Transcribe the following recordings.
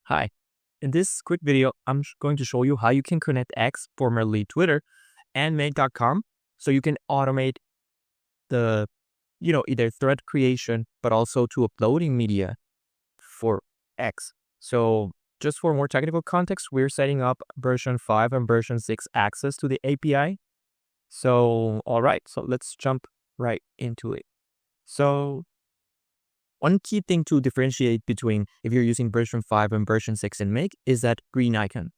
Hi. In this quick video, I'm going to show you how you can connect X, formerly Twitter, and make.com so you can automate the, either thread creation, but also to uploading media for X. So just for more technical context, we're setting up version 5 and version 6 access to the API. So, all right, so let's jump right into it. So one key thing to differentiate between if you're using version 5 and version 6 in Make is that green icon.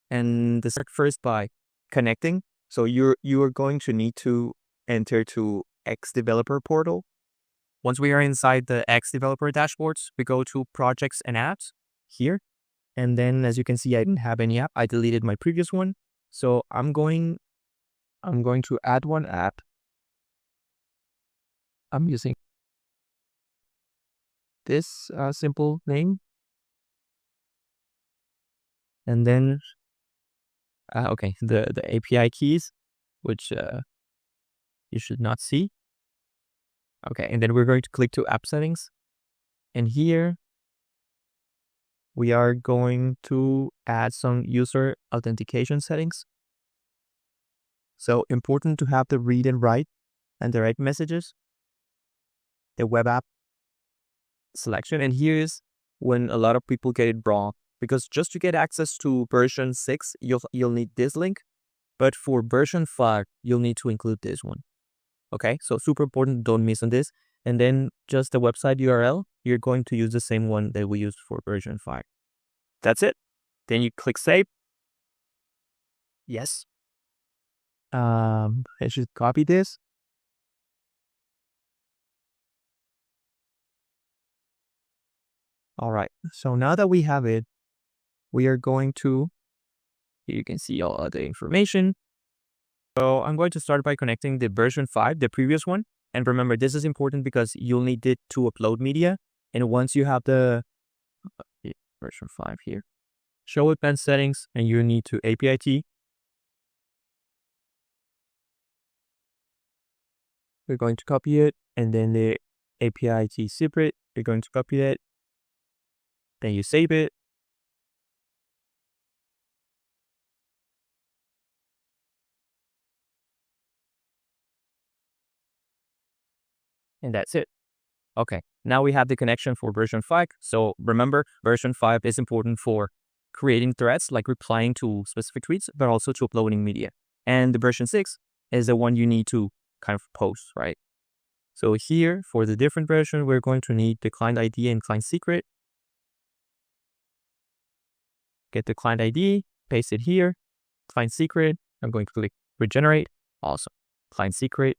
And let's start first by connecting. So you are going to need to enter to X Developer Portal. Once we are inside the X Developer dashboards, we go to Projects and Apps here. And then as you can see, I didn't have any app. I deleted my previous one. So I'm going to add one app. I'm using this simple name. And then, okay, the API keys, which you should not see. Okay, and then we're going to click to App Settings. And here, we are going to add some user authentication settings. So important to have the read and write and the write messages, the web app selection. And here is when a lot of people get it wrong, because just to get access to version 6, you'll need this link. But for version 5, you'll need to include this one. Okay, so super important, don't miss on this. And then just the website URL, you're going to use the same one that we used for version 5. That's it. Then you click save. Yes. I should copy this. All right, so now that we have it, we are going to, here you can see all of the information. So I'm going to start by connecting the version 5, the previous one. And remember, this is important because you'll need it to upload media. And once you have the version 5 here, show advanced settings, and you need to API-T. We're going to copy it, and then the API-T separate, you're going to copy it. Then you save it. And that's it. Okay, now we have the connection for version 5. So remember, version 5 is important for creating threads, like replying to specific tweets, but also to uploading media. And the version 6 is the one you need to kind of post, right? So here, for the different version, we're going to need the client ID and client secret. Get the client ID, paste it here, client secret. I'm going to click regenerate. Awesome. Client secret.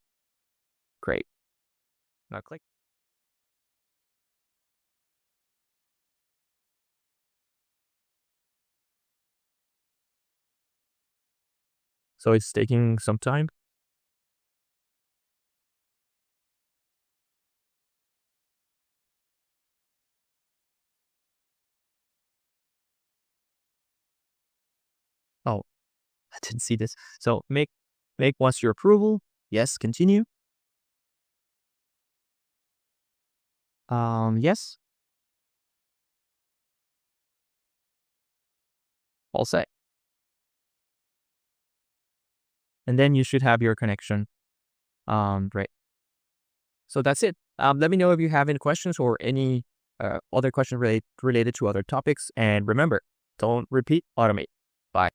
Great. Now click. So it's taking some time. Oh, I didn't see this. So make wants your approval. Yes, continue. Yes. All set. And then you should have your connection. Right. So that's it. Let me know if you have any questions or any other questions related to other topics. And remember, don't repeat, automate. Bye.